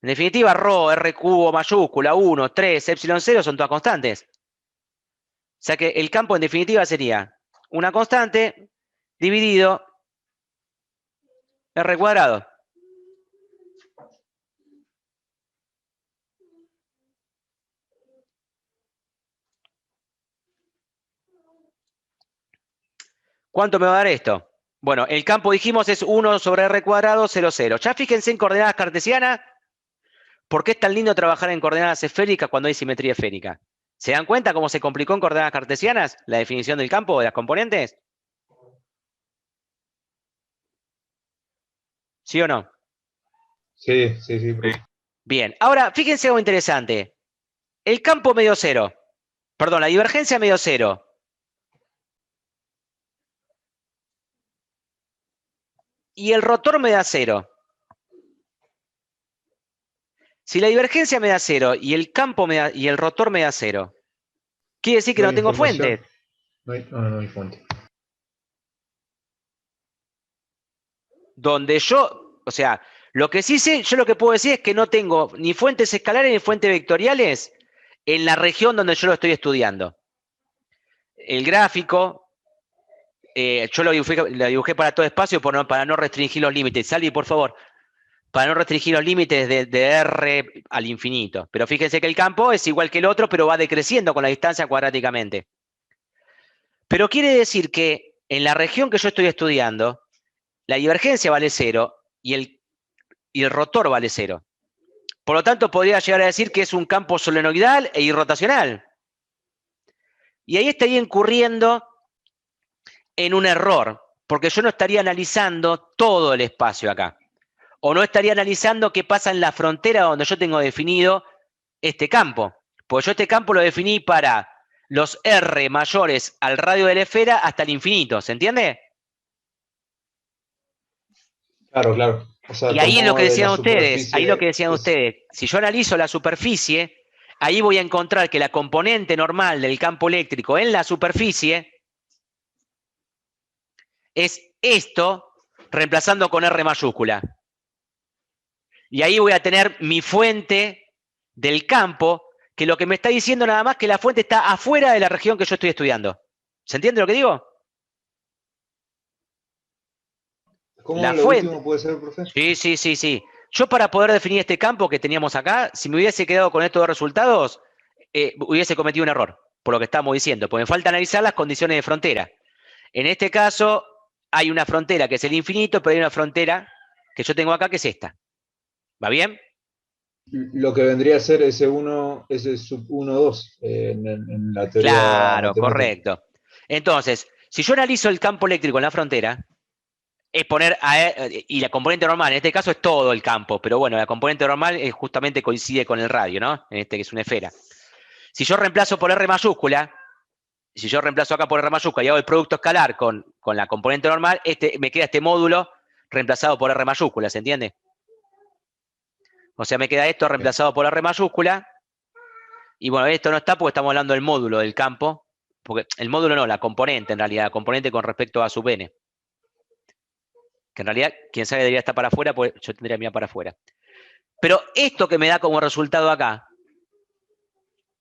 En definitiva, ρ, R cubo mayúscula, 1, 3, epsilon 0 son todas constantes. O sea que el campo en definitiva sería una constante dividido R cuadrado. ¿Cuánto me va a dar esto? Bueno, el campo dijimos es 1 sobre R cuadrado, 0, 0. Ya fíjense en coordenadas cartesianas. ¿Por qué es tan lindo trabajar en coordenadas esféricas cuando hay simetría esférica? ¿Se dan cuenta cómo se complicó en coordenadas cartesianas la definición del campo, de las componentes? ¿Sí o no? Sí, sí, sí, profe. Bien, ahora fíjense algo interesante. El campo medio cero, perdón, la divergencia medio cero. Y el rotor me da 0. Si la divergencia me da 0 y el campo y el rotor me da 0, quiere decir que no hay tengo información. fuente. No hay fuente. Donde yo, o sea, lo que sí sé, yo lo que puedo decir es que no tengo ni fuentes escalares ni fuentes vectoriales en la región donde yo lo estoy estudiando. El gráfico, yo lo dibujé para todo espacio para no restringir los límites. Salvi, por favor, para no restringir los límites de R al infinito. Pero fíjense que el campo es igual que el otro, pero va decreciendo con la distancia cuadráticamente. Pero quiere decir que en la región que yo estoy estudiando, la divergencia vale 0 y el rotor vale 0. Por lo tanto, podría llegar a decir que es un campo solenoidal e irrotacional. Y ahí estaría incurriendo en un error, porque yo no estaría analizando todo el espacio acá. O no estaría analizando qué pasa en la frontera donde yo tengo definido este campo. Pues yo este campo lo definí para los R mayores al radio de la esfera hasta el infinito, ¿se entiende? Claro, claro. O sea, Y ahí es lo tomó que de decían la ustedes, ahí lo que superficie decían ustedes. Si yo analizo la superficie, ahí voy a encontrar que la componente normal del campo eléctrico en la superficie es esto, reemplazando con R mayúscula. Y ahí voy a tener mi fuente del campo, que lo que me está diciendo nada más que la fuente está afuera de la región que yo estoy estudiando. ¿Se entiende lo que digo? ¿Cómo La lo fuente. último puede ser, profe? Sí. Yo para poder definir este campo que teníamos acá, si me hubiese quedado con estos dos resultados, hubiese cometido un error, por lo que estamos diciendo, porque me falta analizar las condiciones de frontera. En este caso, hay una frontera que es el infinito, pero hay una frontera que yo tengo acá que es esta. ¿Va bien? Lo que vendría a ser ese 1, ese sub 1, 2 en la teoría Claro, matemática. correcto. Entonces, si yo analizo el campo eléctrico en la frontera, es poner y la componente normal, en este caso es todo el campo, pero bueno, la componente normal justamente coincide con el radio, ¿no? En este que es una esfera. Si yo reemplazo por R mayúscula, si yo reemplazo acá por R mayúscula y hago el producto escalar con la componente normal, me queda este módulo reemplazado por R mayúscula, ¿se entiende? O sea, me queda esto reemplazado por R mayúscula, y bueno, esto no está porque estamos hablando del módulo del campo, porque el módulo no, la componente en realidad, la componente con respecto a sub n. Que en realidad, quien sabe debería estar para afuera, pues yo tendría que mirar para afuera. Pero esto que me da como resultado acá,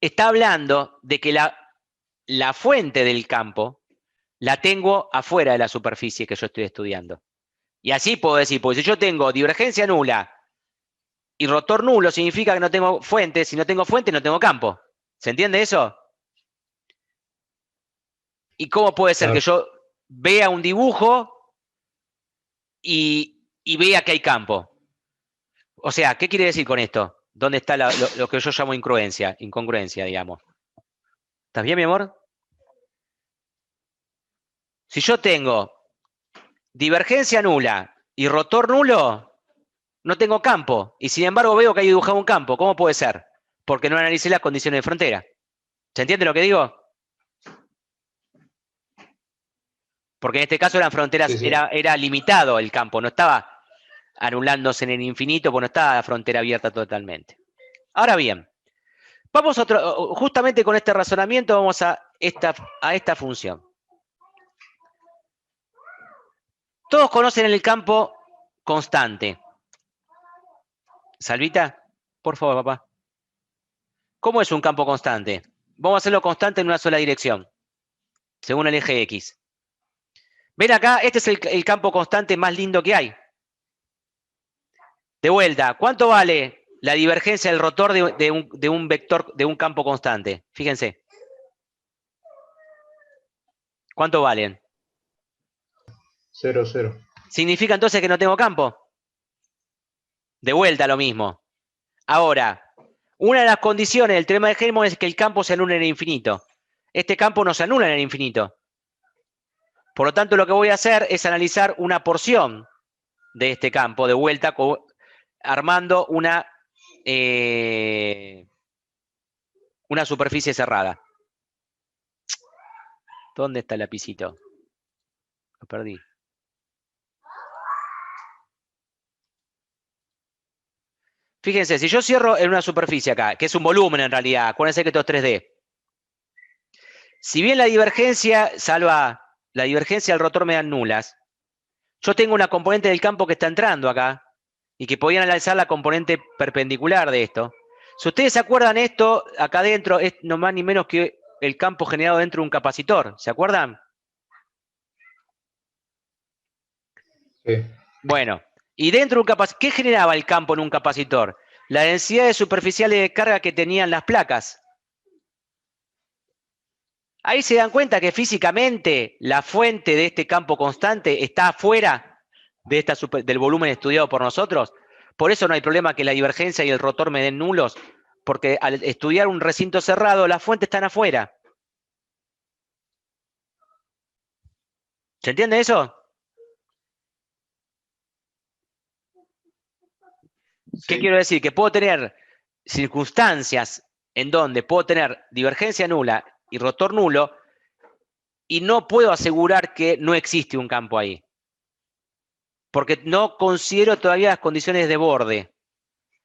está hablando de que la fuente del campo la tengo afuera de la superficie que yo estoy estudiando. Y así puedo decir, porque si yo tengo divergencia nula y rotor nulo, significa que no tengo fuente. Si no tengo fuente, no tengo campo. ¿Se entiende eso? ¿Y cómo puede ser que yo vea un dibujo y vea que hay campo? O sea, ¿qué quiere decir con esto? ¿Dónde está lo que yo llamo incongruencia, digamos? ¿Estás bien, mi amor? Si yo tengo divergencia nula y rotor nulo, no tengo campo. Y sin embargo veo que hay dibujado un campo. ¿Cómo puede ser? Porque no analicé las condiciones de frontera. ¿Se entiende lo que digo? Porque en este caso eran fronteras, Sí. era limitado el campo, no estaba anulándose en el infinito, porque no estaba la frontera abierta totalmente. Ahora bien, vamos justamente con este razonamiento vamos a esta función. Todos conocen el campo constante. Salvita, por favor, papá. ¿Cómo es un campo constante? Vamos a hacerlo constante en una sola dirección, según el eje X. Ven acá, este es el campo constante más lindo que hay. De vuelta, ¿cuánto vale la divergencia del rotor de un vector, de un campo constante? Fíjense. ¿Cuánto valen? 0, 0. ¿Significa entonces que no tengo campo? De vuelta lo mismo. Ahora, una de las condiciones del teorema de Helmholtz es que el campo se anula en el infinito. Este campo no se anula en el infinito. Por lo tanto, lo que voy a hacer es analizar una porción de este campo, de vuelta, armando una superficie cerrada. ¿Dónde está el lapicito? Lo perdí. Fíjense, si yo cierro en una superficie acá, que es un volumen en realidad, acuérdense que esto es 3D. Si bien la divergencia, la divergencia del rotor me dan nulas, yo tengo una componente del campo que está entrando acá y que podían analizar la componente perpendicular de esto. Si ustedes se acuerdan, esto acá adentro es no más ni menos que el campo generado dentro de un capacitor. ¿Se acuerdan? Sí. Bueno, y dentro de un capacitor, ¿qué generaba el campo en un capacitor? La densidad superficiales de carga que tenían las placas. Ahí se dan cuenta que físicamente la fuente de este campo constante está afuera de del volumen estudiado por nosotros. Por eso no hay problema que la divergencia y el rotor me den nulos, porque al estudiar un recinto cerrado, las fuentes están afuera. ¿Se entiende eso? ¿Qué quiero decir? Que puedo tener circunstancias en donde puedo tener divergencia nula y rotor nulo y no puedo asegurar que no existe un campo ahí. Porque no considero todavía las condiciones de borde,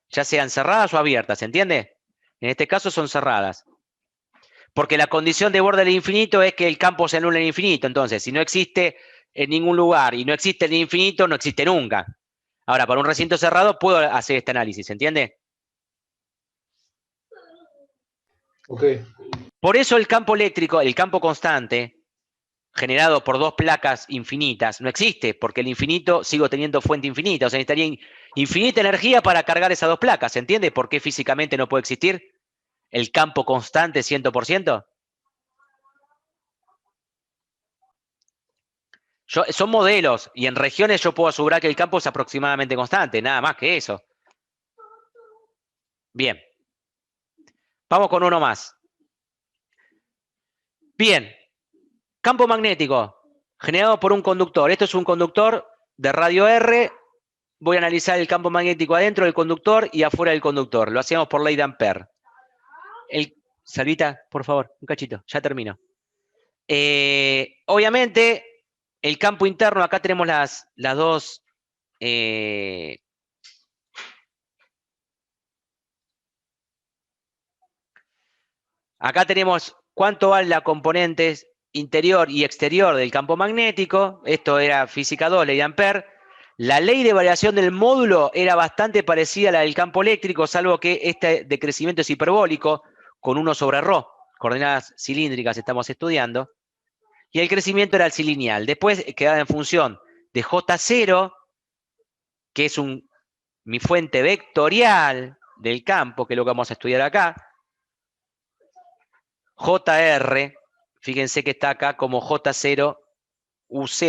ya sean cerradas o abiertas, ¿se entiende? En este caso son cerradas. Porque la condición de borde del infinito es que el campo se anula en el infinito. Entonces, si no existe en ningún lugar y no existe en el infinito, no existe nunca. Ahora, para un recinto cerrado puedo hacer este análisis, ¿se entiende? Ok. Por eso el campo eléctrico, el campo constante, generado por dos placas infinitas, no existe, porque el infinito sigo teniendo fuente infinita, o sea, necesitaría infinita energía para cargar esas dos placas, ¿se entiende por qué físicamente no puede existir el campo constante 100%? Son modelos, y en regiones yo puedo asegurar que el campo es aproximadamente constante, nada más que eso. Bien. Vamos con uno más. Bien. Campo magnético, generado por un conductor. Esto es un conductor de radio R. Voy a analizar el campo magnético adentro del conductor y afuera del conductor. Lo hacemos por ley de Ampère. Salvita, por favor, un cachito, ya termino. Obviamente, el campo interno, acá tenemos las dos... acá tenemos cuánto vale la componente interior y exterior del campo magnético. Esto era física 2, ley de Ampère. La ley de variación del módulo era bastante parecida a la del campo eléctrico, salvo que este decrecimiento es hiperbólico, con 1 sobre ρ, coordenadas cilíndricas estamos estudiando, y el crecimiento era lineal. Después quedaba en función de J0, que es mi fuente vectorial del campo, que es lo que vamos a estudiar acá, JR, fíjense que está acá como J0 UZ,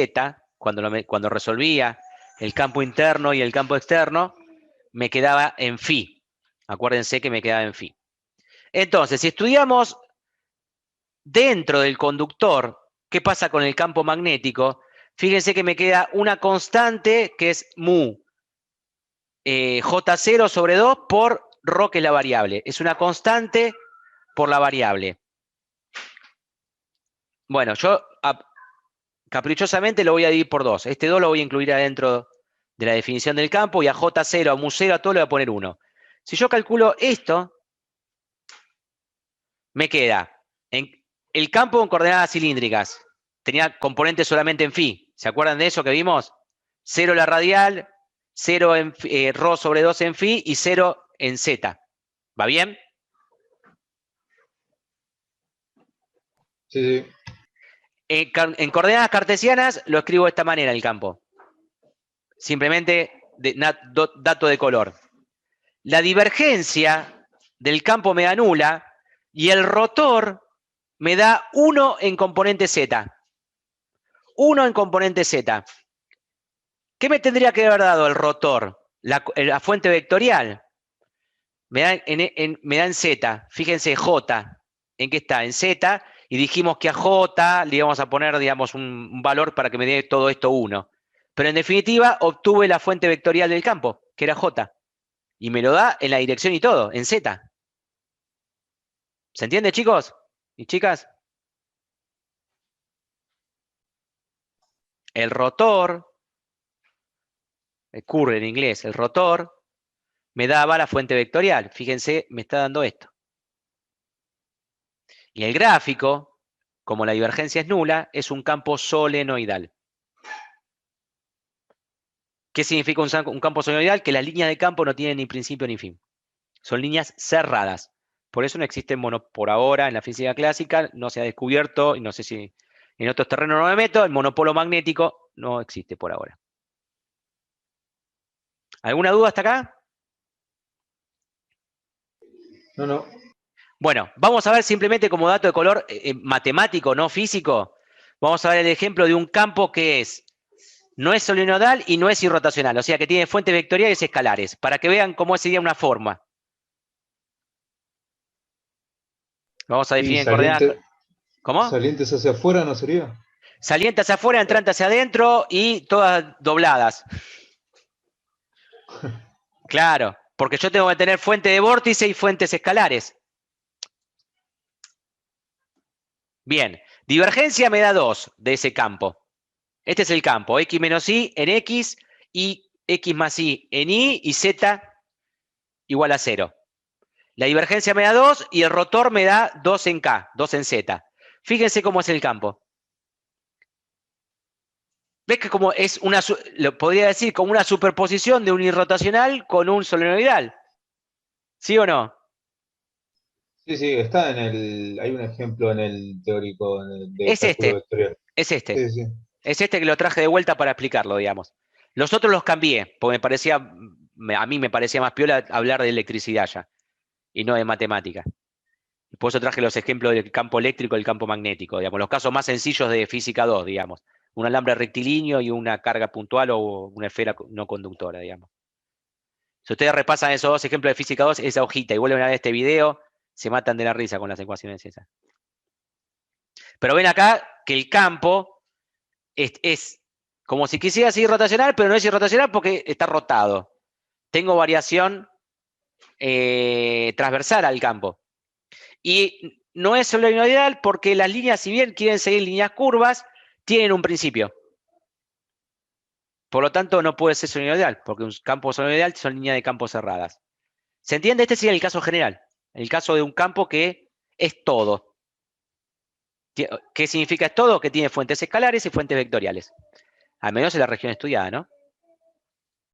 cuando resolvía el campo interno y el campo externo, me quedaba en phi. Acuérdense que me quedaba en phi. Entonces, si estudiamos dentro del conductor, ¿qué pasa con el campo magnético? Fíjense que me queda una constante que es mu J0 sobre 2 por ρ, que es la variable. Es una constante por la variable. Bueno, yo caprichosamente lo voy a dividir por 2. Este 2 lo voy a incluir adentro de la definición del campo, y a J0, a mu0, a todo le voy a poner 1. Si yo calculo esto, me queda el campo con coordenadas cilíndricas. Tenía componentes solamente en phi. ¿Se acuerdan de eso que vimos? 0 la radial, 0 en ρ sobre 2 en phi y 0 en z. ¿Va bien? Sí, sí. En coordenadas cartesianas lo escribo de esta manera el campo. Simplemente dato de color. La divergencia del campo me da nula y el rotor me da 1 en componente z. 1 en componente z. ¿Qué me tendría que haber dado el rotor? La fuente vectorial. Me da en z. Fíjense, J. ¿En qué está? En z. Y dijimos que a J le íbamos a poner, digamos, un valor para que me dé todo esto 1. Pero en definitiva, obtuve la fuente vectorial del campo, que era J. Y me lo da en la dirección y todo, en Z. ¿Se entiende, chicos y chicas? El rotor, curve en inglés, el rotor, me daba la fuente vectorial. Fíjense, me está dando esto. Y el gráfico, como la divergencia es nula, es un campo solenoidal. ¿Qué significa un campo solenoidal? Que las líneas de campo no tienen ni principio ni fin. Son líneas cerradas. Por eso no existen por ahora en la física clásica, no se ha descubierto, y no sé si en otros terrenos no me meto, el monopolo magnético no existe por ahora. ¿Alguna duda hasta acá? No. Bueno, vamos a ver simplemente como dato de color matemático, no físico. Vamos a ver el ejemplo de un campo que no es solenoidal y no es irrotacional, o sea que tiene fuentes vectoriales escalares, para que vean cómo sería una forma. Vamos a definir en coordenadas. ¿Cómo? ¿Salientes hacia afuera no sería? Saliente hacia afuera, entrante hacia adentro y todas dobladas. Claro, porque yo tengo que tener fuente de vórtice y fuentes escalares. Bien, divergencia me da 2 de ese campo. Este es el campo, x menos y en x y x más y en y z igual a 0. La divergencia me da 2 y el rotor me da 2 en k, 2 en z. Fíjense cómo es el campo. ¿Ves que como es lo podría decir como una superposición de un irrotacional con un solenoidal? ¿Sí o no? Sí, está hay un ejemplo en el teórico de Es cálculo este, vectorial. es este. Sí. Es este que lo traje de vuelta para explicarlo, digamos. Los otros los cambié, porque a mí me parecía más piola hablar de electricidad ya, y no de matemática. Y por eso traje los ejemplos del campo eléctrico y el campo magnético, digamos, los casos más sencillos de física 2, digamos. Un alambre rectilíneo y una carga puntual o una esfera no conductora, digamos. Si ustedes repasan esos dos ejemplos de física 2, esa hojita, y vuelven a ver este video, se matan de la risa con las ecuaciones esas. Pero ven acá que el campo es como si quisiera decir rotacional, pero no es irrotacional porque está rotado. Tengo variación transversal al campo. Y no es solenoidal porque las líneas, si bien quieren seguir líneas curvas, tienen un principio. Por lo tanto, no puede ser solenoidal, porque un campo solenoidal son líneas de campo cerradas. ¿Se entiende? Este sería el caso general. El caso de un campo que es todo. ¿Qué significa es todo? Que tiene fuentes escalares y fuentes vectoriales. Al menos en la región estudiada, ¿no?